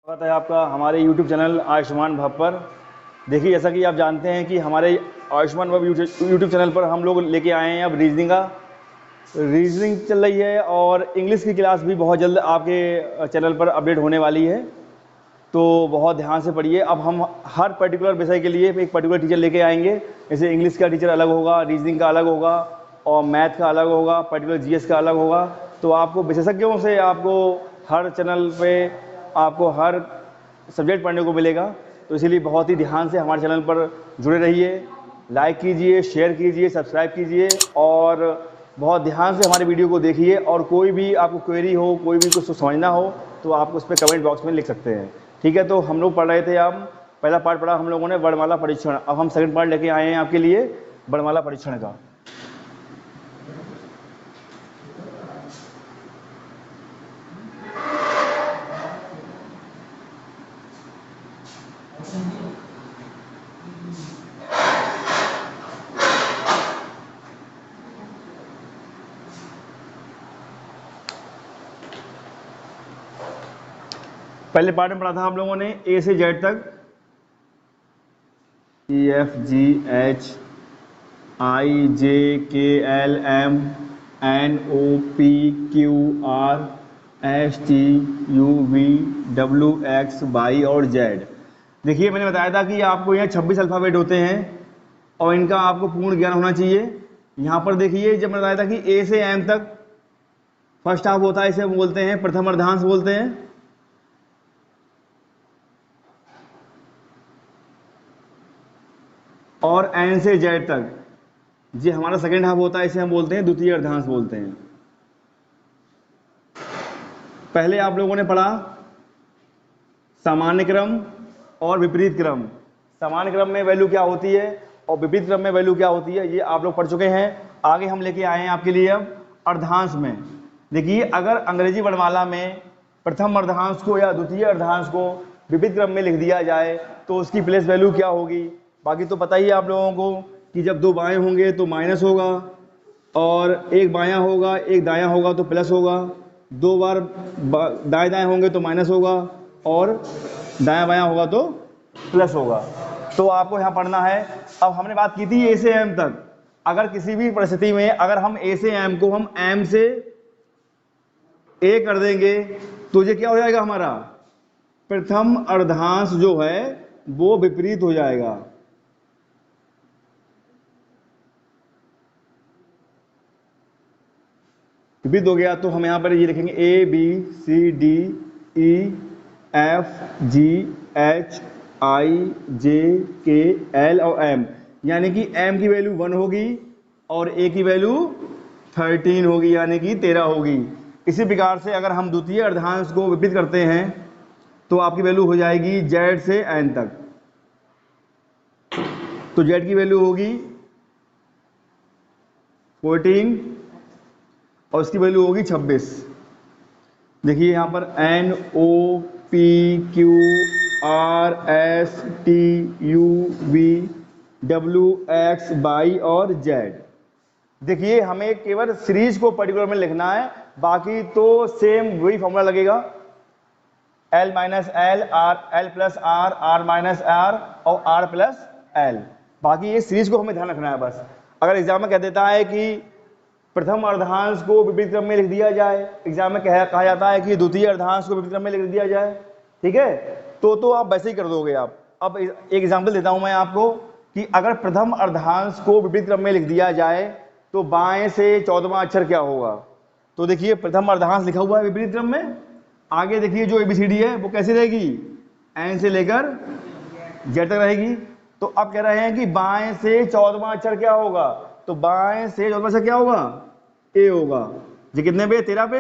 स्वागत है आपका हमारे YouTube चैनल आयुष्मान भव पर। देखिए, जैसा कि आप जानते हैं कि हमारे आयुष्मान भव YouTube चैनल पर हम लोग लेके आए हैं अब रीजनिंग चल रही है और इंग्लिश की क्लास भी बहुत जल्द आपके चैनल पर अपडेट होने वाली है, तो बहुत ध्यान से पढ़िए। अब हम हर पर्टिकुलर विषय के लिए एक पर्टिकुलर टीचर लेके आएंगे। जैसे इंग्लिश का टीचर अलग होगा, रीजनिंग का अलग होगा और मैथ का अलग होगा, पर्टिकुलर GS का अलग होगा। तो आपको विशेषज्ञों से आपको हर चैनल पे आपको हर सब्जेक्ट पढ़ने को मिलेगा। तो इसीलिए बहुत ही ध्यान से हमारे चैनल पर जुड़े रहिए, लाइक कीजिए, शेयर कीजिए, सब्सक्राइब कीजिए और बहुत ध्यान से हमारे वीडियो को देखिए। और कोई भी आपको क्वेरी हो, कोई भी कुछ समझना हो तो आप उस पर कमेंट बॉक्स में लिख सकते हैं। ठीक है, तो हम लोग पढ़ रहे थे। अब पहला पार्ट पढ़ा हम लोगों ने वर्णमाला परीक्षण। अब हम सेकंड पार्ट लेके आए हैं आपके लिए वर्णमाला परीक्षण का। पहले पार्ट में पढ़ा था हम लोगों ने A से Z तक, EFGHIJKLMNOPQRSTUVWXY और Z। देखिए, मैंने बताया था कि आपको यहाँ 26 अल्फ़ाबेट होते हैं और इनका आपको पूर्ण ज्ञान होना चाहिए। यहाँ पर देखिए, जब मैंने बताया था कि A से M तक फर्स्ट हाफ होता है, इसे हम बोलते हैं प्रथम अर्धांश बोलते हैं। और N से Z तक ये हमारा सेकेंड हाफ होता है, इसे हम बोलते हैं द्वितीय अर्धांश बोलते हैं। पहले आप लोगों ने पढ़ा सामान्य क्रम और विपरीत क्रम। सामान्य क्रम में वैल्यू क्या होती है और विपरीत क्रम में वैल्यू क्या होती है, ये आप लोग पढ़ चुके हैं। आगे हम लेके आए हैं आपके लिए अब अर्धांश में। देखिए, अगर अंग्रेजी वर्णमाला में प्रथम अर्धांश को या द्वितीय अर्धांश को विपरीत क्रम में लिख दिया जाए तो उसकी प्लेस वैल्यू क्या होगी। बाकी तो पता ही है आप लोगों को कि जब दो बाएं होंगे तो माइनस होगा और एक बायां होगा एक दायां होगा तो प्लस होगा। दो बार दाएं दाएं होंगे तो माइनस होगा और दायां बायां होगा तो प्लस होगा। तो आपको यहाँ पढ़ना है। अब हमने बात की थी A से M तक। अगर किसी भी परिस्थिति में अगर हम A से M को हम M से A कर देंगे तो ये क्या हो जाएगा, हमारा प्रथम अर्धांश जो है वो विपरीत हो जाएगा। विपरीत हो गया तो हम यहाँ पर ये लिखेंगे ABCDEFGHIJKL और M, यानी कि M की वैल्यू 1 होगी और A की वैल्यू 13 होगी, यानी कि 13 होगी। इसी प्रकार से अगर हम द्वितीय अर्धांश को विपरीत करते हैं तो आपकी वैल्यू हो जाएगी Z से N तक। तो Z की वैल्यू होगी 14 और इसकी वैल्यू होगी 26। देखिए यहाँ पर NOPQRSTUVWXY और Z। देखिए, हमें केवल सीरीज को पर्टिकुलर में लिखना है, बाकी तो सेम वही फॉर्मूला लगेगा, L minus L, L plus R, R minus R और R प्लस L। बाकी ये सीरीज को हमें ध्यान रखना है बस। अगर एग्जाम में कह देता है कि प्रथम अर्धांश को विपरीत क्रम में लिख दिया जाए, एग्जाम में कहा जाता है कि द्वितीय अर्धांश को विपरीत क्रम में लिख दिया जाए, ठीक है, तो आप वैसे ही कर दोगे आप। अब एक एग्जाम्पल देता हूं मैं आपको कि अगर प्रथम अर्धांश को विपरीत क्रम में लिख दिया जाए तो बाएं से 14वां अक्षर क्या होगा। तो देखिए, प्रथम अर्धांश लिखा हुआ है विपरीत क्रम में। आगे देखिए जो ABCD है वो कैसे रहेगी, N से लेकर Z तक रहेगी। तो अब कह रहे हैं कि बाएं से 14वां अक्षर क्या होगा, तो बाएं से 14वां अक्षर क्या होगा, A होगा। ये कितने पे, 13 पे,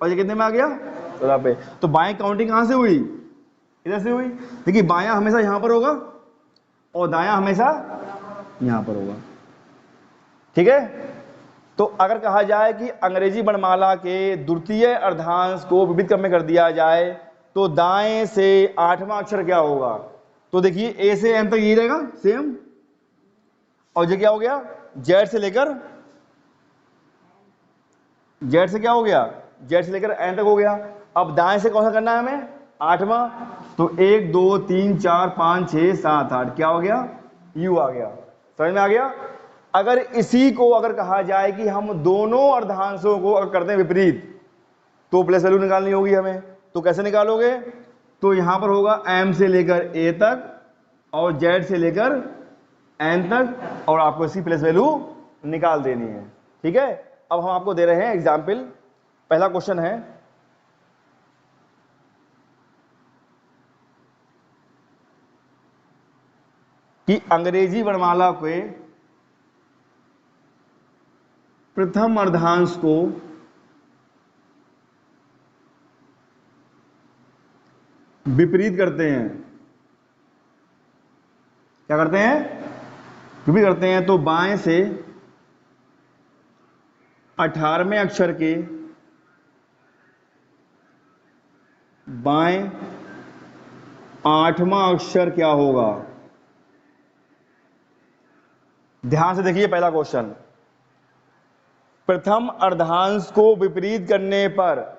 और ये कितने में आ गया, 14 पे। तो बाएं काउंटिंग कहां से हुई, इधर से हुई। देखिए, बायां हमेशा यहां पर होगा और दायां हमेशा यहां पर होगा, ठीक है। तो अगर कहा जाए कि अंग्रेजी वर्णमाला के द्वितीय अर्धांश को विपरीत क्रम में कर दिया जाए तो दाएं से 8वां अक्षर क्या होगा। तो देखिए, A से M तक यही रहेगा सेम, और ये क्या हो गया, Z से लेकर Z से क्या हो गया, Z से लेकर N तक हो गया। अब दाएं से कौन सा करना है हमें, 8वां, तो 1 2 3 4 5 6 7 8 क्या हो गया, u आ गया। समझ में आ गया। अगर इसी को अगर कहा जाए कि हम दोनों अर्धांशों को अगर करते हैं विपरीत तो प्लेस वैल्यू निकालनी होगी हमें। तो कैसे निकालोगे, तो यहां पर होगा m से लेकर a तक और z से लेकर n तक और आपको इसकी प्लेस वैल्यू निकाल देनी है। ठीक है, अब हम आपको दे रहे हैं एग्जाम्पल। पहला क्वेश्चन है कि अंग्रेजी वर्णमाला के प्रथम अर्धांश को विपरीत करते हैं। क्या करते हैं, विपरीत करते हैं। तो बाएं से 18वें अक्षर के बाएं 8वां अक्षर क्या होगा। ध्यान से देखिए पहला क्वेश्चन, प्रथम अर्धांश को विपरीत करने पर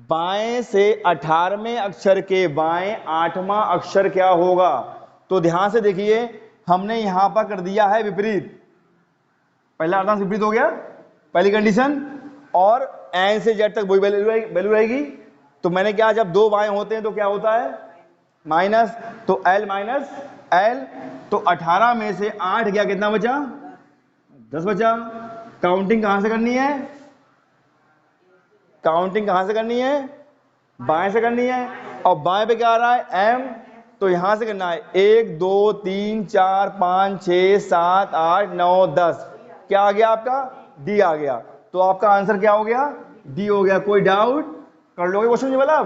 बाएं से 18वें अक्षर के बाएं 8वां अक्षर क्या होगा। तो ध्यान से देखिए, हमने यहां पर कर दिया है विपरीत। पहला अर्धांश विपरीत हो गया, पहली कंडीशन, और n से z तक वही वैल्यू रहेगी। तो मैंने क्या, जब दो बाएं होते हैं तो क्या होता है, माइनस, तो l माइनस l, तो 18 में से 8 गया, कितना बचा, 10 बचा। काउंटिंग कहां से करनी है, काउंटिंग कहां से करनी है, बाएं से करनी है। और बाएं पे क्या आ रहा है, m, तो यहां से करना है 1 2 3 4 5 6 7 8 9 10। क्या आ गया आपका, d आ गया। तो आपका आंसर क्या हो गया, d हो गया। कोई डाउट, कर लोगे क्वेश्चन ये वाला।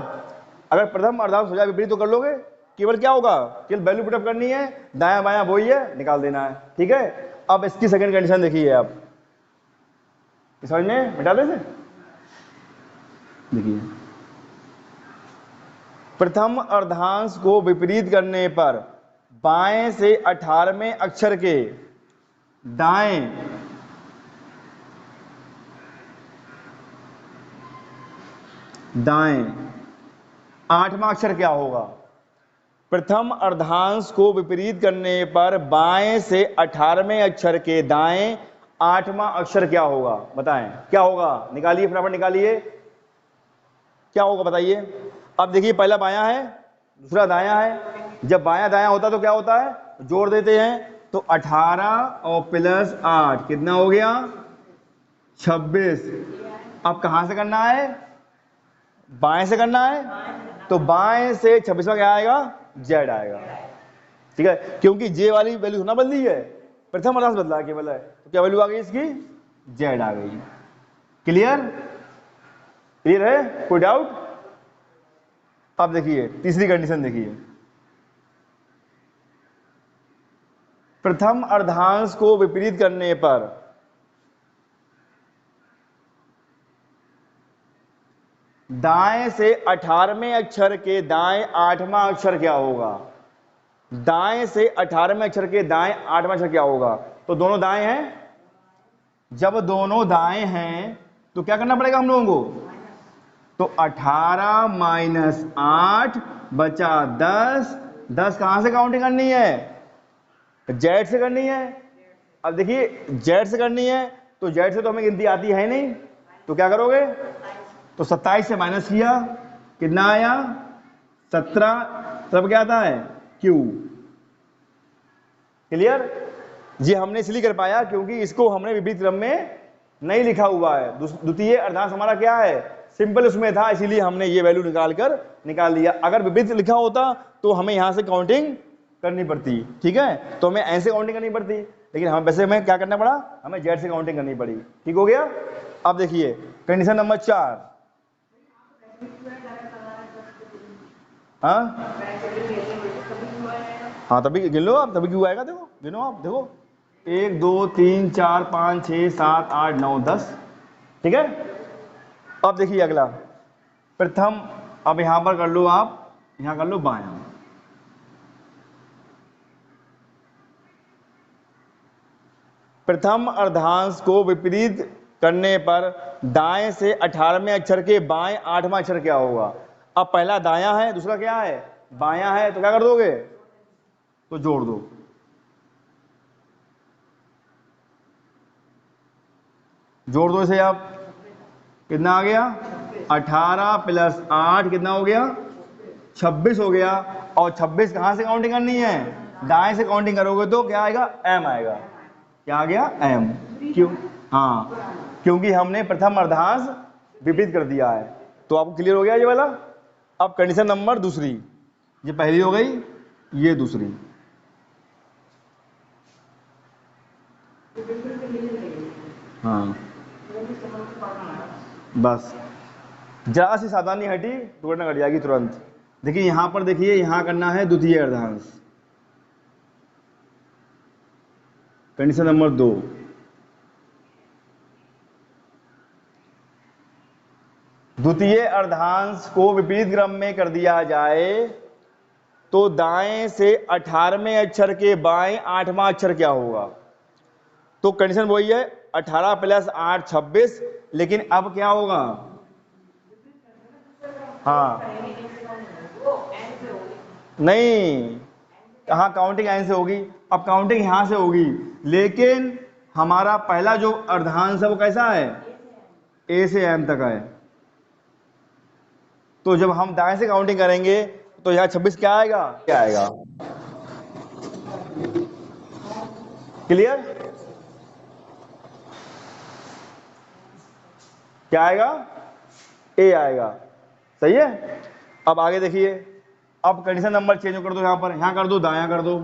अगर प्रथम अर्धांश हो जाए विपरीत तो कर लोगे। केवल क्या होगा, केवल वैल्यू पुटअप करनी है, दायां बायां वही है, निकाल देना है। ठीक है, अब इसकी सेकंड कंडीशन देखिए आप, समझ में मिटा दे। देखिए, प्रथम अर्धांश को विपरीत करने पर बाएं से 18वें अक्षर के दाएं 8वां अक्षर क्या होगा। प्रथम अर्धांश को विपरीत करने पर बाएं से 18वें अक्षर के दाएं 8वां अक्षर क्या होगा, बताएं क्या होगा। निकालिए, फटाफट निकालिए, क्या होगा बताइए। अब देखिए, पहला बायां है, दूसरा दायां है। जब बायां दायां होता तो क्या होता है, जोड़ देते हैं। तो 18 और प्लस 8 कितना हो गया, 26। अब कहां से करना है, बाएं से करना है। तो बाएं से 26वां क्या आएगा, जेड आएगा। ठीक है, क्योंकि जे वाली वैल्यू ना बदली है, प्रथम अर्धांश बदला है केवल है। तो क्या वैल्यू आ गई इसकी, जेड आ गई। क्लियर, क्लियर है, कोई डाउट। अब देखिए तीसरी कंडीशन देखिए, प्रथम अर्धांश को विपरीत करने पर दाएं से 18वें अक्षर के दाएं 8वां अक्षर क्या होगा। दाएं से 18वें अक्षर के दाएं 8वां अक्षर क्या होगा। तो दोनों दाएं हैं, जब दोनों दाएं हैं तो क्या करना पड़ेगा हम लोगों को। तो 18 माइनस 8 बचा 10। 10 कहां से काउंटिंग करनी है, जेड से करनी है। अब देखिए, जेड से करनी है तो जेड से तो हमें गिनती आती है नहीं, तो क्या करोगे, तो 27 से माइनस किया, कितना आया 17। तब क्या आता है, क्यू। क्लियर जी। हमने इसलिए कर पाया क्योंकि इसको हमने विपरीत क्रम में नहीं लिखा हुआ है। द्वितीय अर्धांश हमारा क्या है, सिंपल उसमें था, इसीलिए हमने ये वैल्यू निकाल लिया। अगर विपरीत लिखा होता तो हमें यहां से काउंटिंग करनी पड़ती। ठीक है, तो हमें ऐसे काउंटिंग करनी पड़ती, लेकिन हमें वैसे हमें क्या करना पड़ा, हमें जेड से काउंटिंग करनी पड़ी। ठीक हो गया। अब देखिए कंडीशन नंबर 4। हाँ तभी गिन लो आप, तभी क्यों आएगा, देखो गिनो आप, देखो 1 2 3 4 5 6 7 8 9 10। ठीक है, अब देखिए अगला प्रथम, अब यहां पर कर लो आप, यहां कर लो बायां। प्रथम अर्धांश को विपरीत करने पर दाएं से 18वें अक्षर के बाएं 8वां अक्षर क्या होगा। अब पहला दायां है, दूसरा क्या है, बायां है, तो क्या कर दोगे, तो जोड़ दो। जोड़ दो इसे आप, कितना आ गया, 18 प्लस 8 कितना हो गया, 26 हो गया। और 26 कहां से काउंटिंग करनी है, दाएं से काउंटिंग करोगे तो क्या आएगा, m आएगा। क्या आ गया, m। क्यों, हाँ, क्योंकि हमने प्रथम अर्धांश विपरीत कर दिया है। तो आपको क्लियर हो गया ये वाला। अब कंडीशन नंबर दूसरी, ये पहली हो गई, ये दूसरी। हाँ बस, जरा सी सावधानी हटी दुर्घटना घट जाएगी तुरंत। देखिए यहां पर, देखिए यहां करना है द्वितीय अर्धांश। कंडीशन नंबर 2, द्वितीय अर्धांश को विपरीत क्रम में कर दिया जाए तो दाएं से 18वें अक्षर के बाएं 8वां अक्षर क्या होगा। तो कंडीशन वही है, 18 प्लस 8 26, लेकिन अब क्या होगा, हाँ नहीं, कहाँ काउंटिंग एन से होगी, अब काउंटिंग यहां से होगी, लेकिन हमारा पहला जो अर्धांश है वो कैसा है, ए से एम तक है। तो जब हम दाएं से काउंटिंग करेंगे तो यहाँ 26 क्या आएगा, क्या आएगा, क्लियर, क्या आएगा, ए आएगा। सही है। अब आगे देखिए, अब कंडीशन नंबर चेंज कर दो, यहां पर, यहां कर दो, दायां कर दो।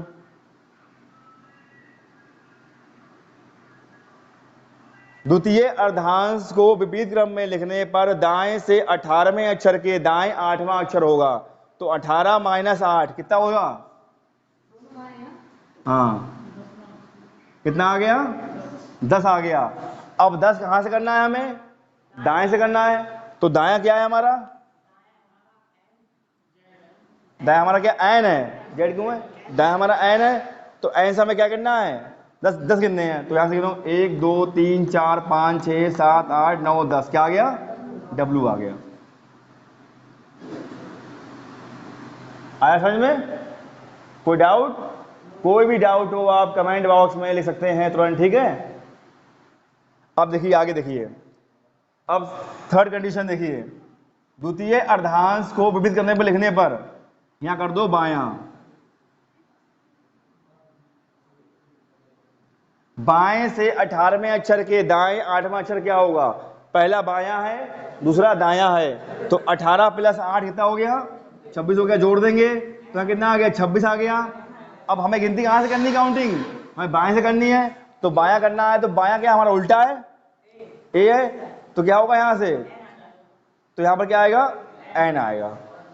द्वितीय अर्धांश को विपरीत क्रम में लिखने पर दाएं से 18वें अक्षर के दाएं 8वां अक्षर होगा। तो 18 माइनस 8 कितना होगा, हाँ कितना आ गया, 10 आ गया। अब 10 कहां से करना है हमें, दाएं से करना है। तो दायां क्या है हमारा, दायां हमारा क्या, एन है, जेड क्यों है, दायां हमारा एन है। तो एन से हमें क्या करना है, 10 10 कितने हैं, तो यहां से गिनो, 1 2 3 4 5 6 7 8 9 10, क्या आ गया, डब्ल्यू आ गया। आया समझ में, कोई डाउट, कोई भी डाउट हो आप कमेंट बॉक्स में लिख सकते हैं तुरंत, ठीक है। अब देखिए आगे देखिए, अब थर्ड कंडीशन देखिए, द्वितीय अर्धांश को विपरीत करने पर लिखने पर यहां कर दो बायां, बाएं से 18वें अक्षर के दाएं 8वां अक्षर क्या होगा, पहला बायां है, दूसरा दायां है। तो 18 प्लस 8 कितना हो गया, 26 हो गया, जोड़ देंगे तो कितना आ गया, 26 आ गया। अब हमें गिनती कहां से करनी, काउंटिंग हमें बाएं से करनी है। तो बायां करना है, तो बायां क्या हमारा उल्टा है, ए है, तो क्या होगा यहां से, तो यहां पर क्या आएगा, एन आएगा,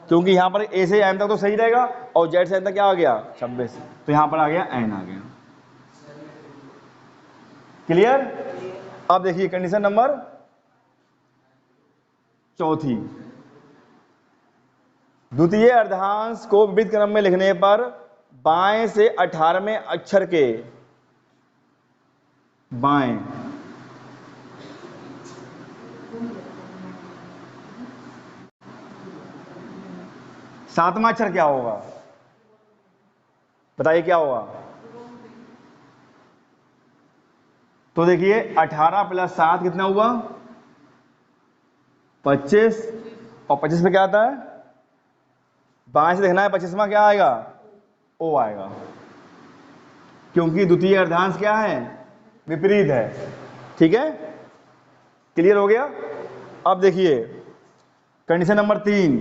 क्योंकि यहां पर ए से एन तक तो सही रहेगा, और जेड से एन तक क्या आ गया, 26, तो यहां पर आ गया एन आ गया। क्लियर। अब देखिए कंडीशन नंबर चौथी, द्वितीय अर्धांश को विपरीत क्रम में लिखने पर बाएं से 18वें अक्षर के बाएं 7वां अक्षर क्या होगा, बताइए क्या होगा। तो देखिए 18 प्लस 7 कितना हुआ, 25, और 25 पे क्या आता है, बाएं से देखना है, 25वां क्या आएगा, ओ आएगा, क्योंकि द्वितीय अर्धांश क्या है, विपरीत है। ठीक है, क्लियर हो गया। अब देखिए कंडीशन नंबर 3,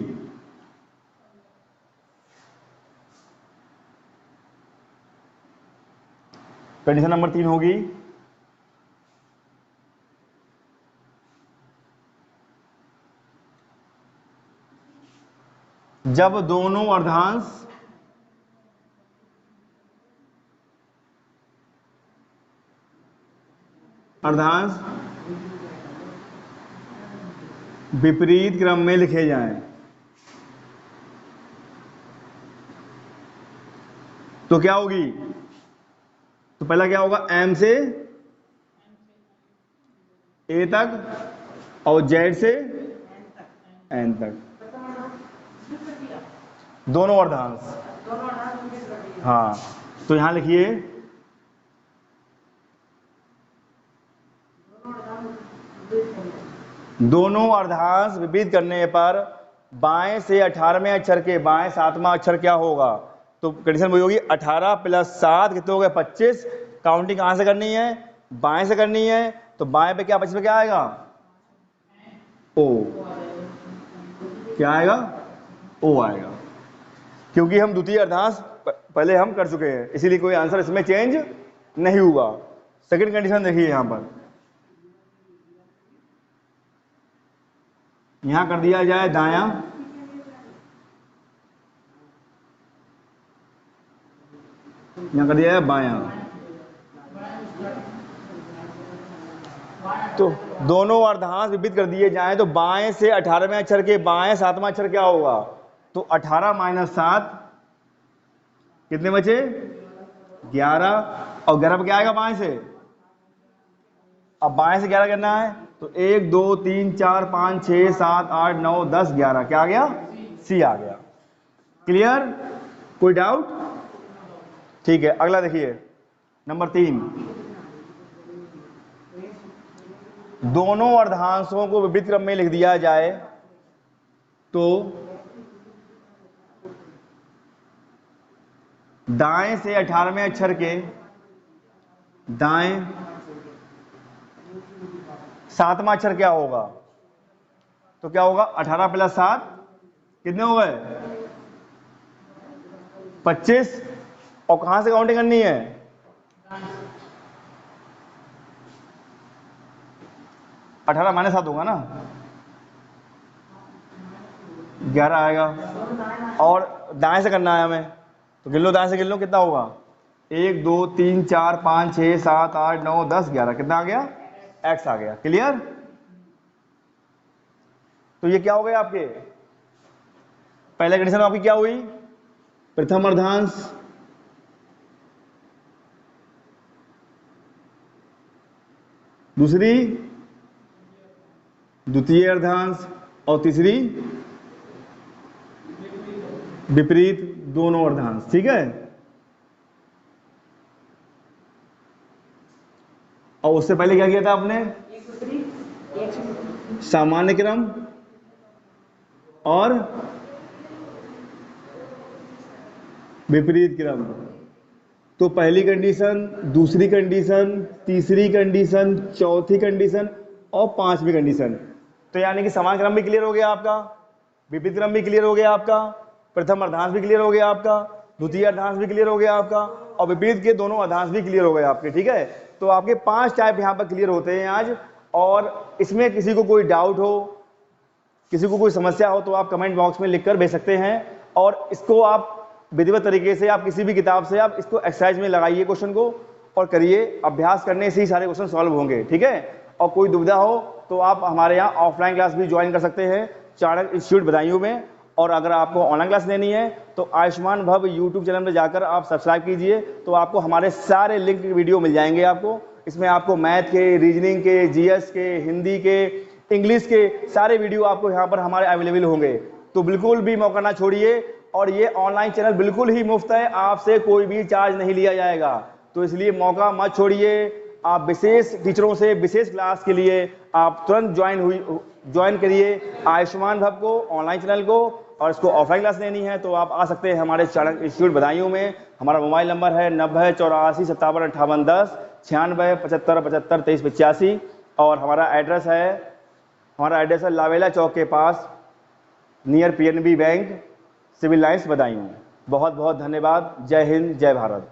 कंडीशन नंबर 3 होगी, जब दोनों अर्धांश विपरीत क्रम में लिखे जाएं तो क्या होगी, तो पहला क्या होगा, एम से ए तक और जेड से एन तक। दोनों अर्धांश, हाँ तो यहाँ लिखिए दोनों अर्धांश विभेद करने पर बाएं से 18वें अक्षर के बाएं 7वां अक्षर क्या होगा? तो कंडीशन वही होगी 18 + 7 कितने हो गए 25। काउंटिंग कहां से करनी है? बाएं से करनी है। तो बाएं पे क्या 25 पे क्या आएगा? ओ। क्या आएगा? ओ आएगा, क्योंकि हम द्वितीय अर्धांश पहले हम कर चुके हैं, इसीलिए कोई आंसर इसमें चेंज नहीं हुआ। सेकंड कंडीशन देखिए, यहां पर यहां कर दिया जाए दायां, यहां कर दिया जाए बायां। तो दोनों अर्धांश विभेद कर दिए जाएं तो बाएं से 18वें अक्षर के बाएं 7वां अक्षर क्या होगा? तो 18 - 7 कितने बचे? 11। और 11 पे क्या आएगा बाएं से? अब बाएं से 11 करना है तो 1 2 3 4 5 6 7 8 9 10 11 क्या आ गया? सी आ गया। क्लियर? कोई डाउट? ठीक है, अगला देखिए नंबर 3। दोनों अर्धांशों को विपरीत क्रम में लिख दिया जाए तो दाएं से 18वें अक्षर के दाएं 7वां अक्षर क्या होगा? तो क्या होगा? 18 + 7 कितने हो गए? 25। और कहां से काउंटिंग करनी है? 18 - 7 होगा ना, 11 आएगा। और दाएं से करना है हमें, तो गिन लो, दाएं से गिन लो कितना होगा? 1 2 3 4 5 6 7 8 9 10 11 कितना आ गया? x आ गया। क्लियर? तो ये क्या हो गया आपके? पहले कंडीशन आपकी क्या हुई? प्रथम अर्धांश दूसरी द्वितीय अर्धांश और तीसरी विपरीत दोनों अर्धांश। ठीक है, और उससे पहले क्या किया था आपने? सामान्य क्रम और विपरीत क्रम। तो पहली कंडीशन, दूसरी कंडीशन, तीसरी कंडीशन, चौथी कंडीशन और पांचवी कंडीशन। तो यानी कि समान क्रम भी क्लियर हो गया आपका, विपरीत क्रम भी क्लियर हो गया आपका, प्रथम अर्धांश भी क्लियर हो गया आपका, द्वितीय अर्धांश भी क्लियर हो गया आपका, और विपरीत के दोनों अर्धांश भी क्लियर हो गए आपके। ठीक है, तो आपके 5 टाइप यहाँ पर क्लियर होते हैं आज। और इसमें किसी को कोई डाउट हो, किसी को कोई समस्या हो, तो आप कमेंट बॉक्स में लिखकर भेज सकते हैं। और इसको आप विधिवत तरीके से आप किसी भी किताब से आप इसको एक्सरसाइज में लगाइए क्वेश्चन को और करिए। अभ्यास करने से ही सारे क्वेश्चन सॉल्व होंगे। ठीक है, और कोई दुविधा हो तो आप हमारे यहाँ ऑफलाइन क्लास भी ज्वाइन कर सकते हैं चाणक्य इंस्टीट्यूट बदायूं में। और अगर आपको ऑनलाइन क्लास लेनी है तो आयुष्मान भव यूट्यूब चैनल में जाकर आप सब्सक्राइब कीजिए, तो आपको हमारे सारे लिंक वीडियो मिल जाएंगे आपको। इसमें आपको मैथ के, रीजनिंग के, जीएस के, हिंदी के, इंग्लिश के सारे वीडियो आपको यहाँ पर हमारे अवेलेबल होंगे। तो बिल्कुल भी मौका ना छोड़िए। और ये ऑनलाइन चैनल बिल्कुल ही मुफ्त है, आपसे कोई भी चार्ज नहीं लिया जाएगा। तो इसलिए मौका मत छोड़िए। आप विशेष टीचरों से विशेष क्लास के लिए आप तुरंत ज्वाइन करिए आयुष्मान भव को, ऑनलाइन चैनल को। और इसको ऑफलाइन क्लास लेनी है तो आप आ सकते हैं हमारे चाणक्य इंस्टीट्यूट बदायूं में। हमारा मोबाइल नंबर है 90 84 57 58 10, 96 75 75 23 85। और हमारा एड्रेस है लावेला चौक के पास, near PNB bank, civil lines Badaun. बहुत बहुत धन्यवाद। जय हिंद, जय भारत।